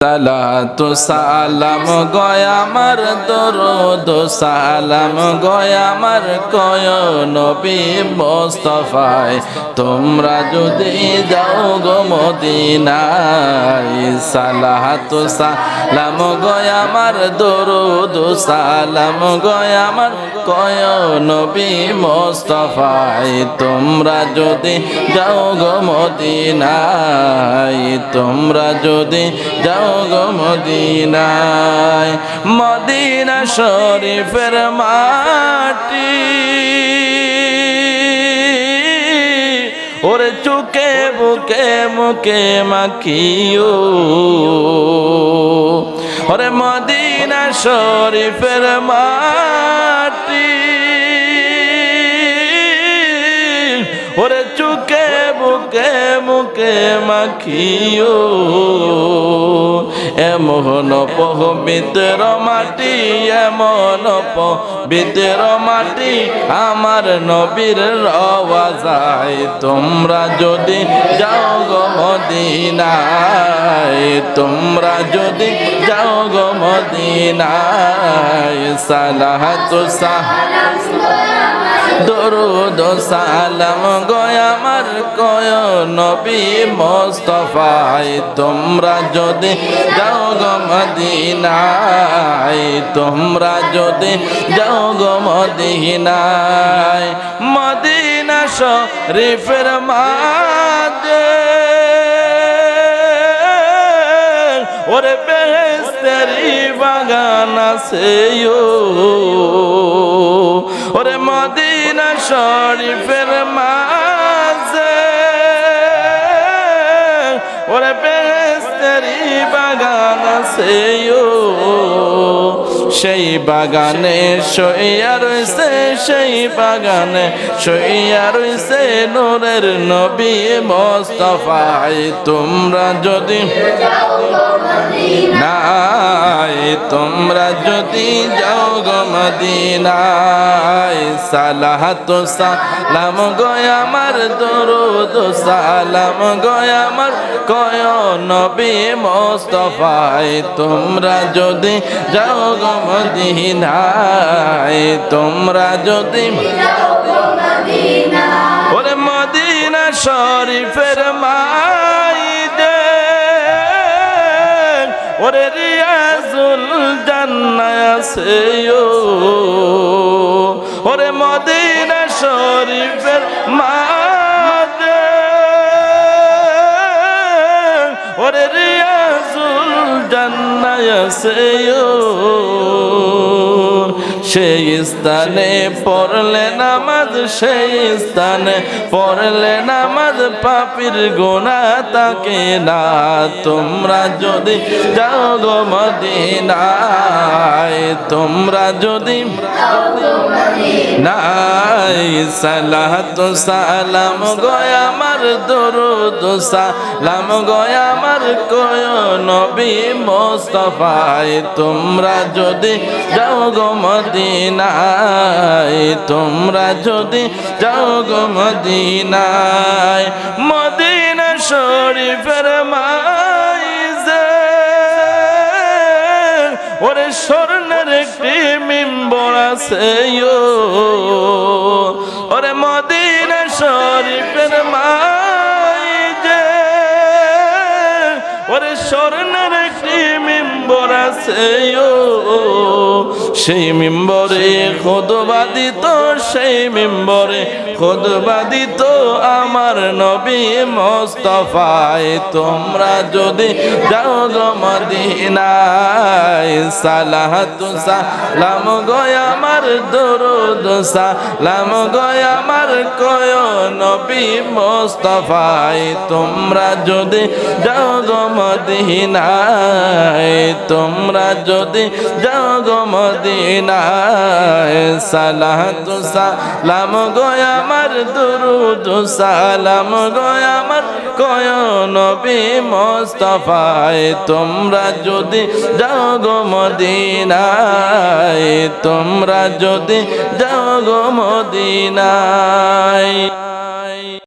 সালাতু সালাম গয় আমার দরুদ সালাম গয় আমার কয় নবী মুস্তাফায় তোমরা যদি যাও গো মদিনায় সালাতু সালাম গয় আমার দরুদ সালাম গয় আমার কয় নবী মুস্তাফায় তোমরা যদি যাও গো মদিনায় তোমরা যদি যাও গো মদিনায় মদিনা শরীফের মাটি ওরে চুকে বুকে মুখে মাখিও ওরে মদিনা শরীফের মাটি ওরে চুকে বুকে মুখে মাখিও এমন পবিত্র মাটি এমন পবিত্র মাটি আমার নবীর রওয়াজায় তোমরা যদি যাও গো মদিনায় তোমরা যদি যাও গো মদিনায় সালাতু সালাম দরুদ সালাম গয় আমার কয় নবী মুস্তাফায় তোমরা যদি যাও গো মদিনায় তোমরা যদি যাও গো মদিনায় মদিনা শরীফের মাঝে ওরে বেহেশতেরি বাগান আছে ওরে মদিনা শরীফের মাঝে ওরে বেহেশতেরি বাগান আছে সেই বাগানে শুইয়া রইছে সেই বাগানে শুইয়া রইছে নূরের নবী মুস্তাফায় তোমরা যদি নাই তোমরা যদি যাও গো মদিনায় সালাতু সালাম গয় আমার দরুদ সালাম গয় আমার কয় নবী মুস্তাফায় তোমরা যদি যাও গো মদিনায় তোমরা যদি ওরে মদিনা শরীফের মাইদে ওরে রিয়াজুল জান্নাহ আছে ওরে মদিনা শরীফের মাঝে ওরে রিয়াজুল জান্নাহ আছে সেই স্থানে পড়লে নামাজ সেই স্থানে পড়লে নামাজ পাপীর গুনাহ থাকে না তোমরা যদি যাও গো মদিনায় তোমরা যদি নাই সালাতু সালাম গয় আমার দরুদ সালাম গয় আমার কয় নবী মুস্তাফায় তোমরা যদি যাও গো মদিনায় তোমরা যদি যাও গো মদিনায় মদিনা শরীফের মাইজে ওরে স্বর্ণের একটি মিম্বর আছে ওরে মদিনা শরীফের মাইজে ওরে স্বর্ণের একটি মিম্বর আছে সেই মিম্বরে খুতবা দিত সেই মিম্বরে খুতবা দিত আমার নবী মুস্তাফায় তোমরা যদি যাও গো মদিনায় সালাতু সালাম গয় আমার দরুদ সালাম গয় আমার কয় নবী মুস্তাফায় তোমরা যদি যাও গো মদিনায় তোমরা যদি যাও গো মদিনায় সালাতু সালাম গয় আমার দরুদ সালাম গয় আমার কয় নবী মুস্তাফায় তোমরা যদি যাও গো মদিনায় তোমরা যদি যাও গো মদিনায়।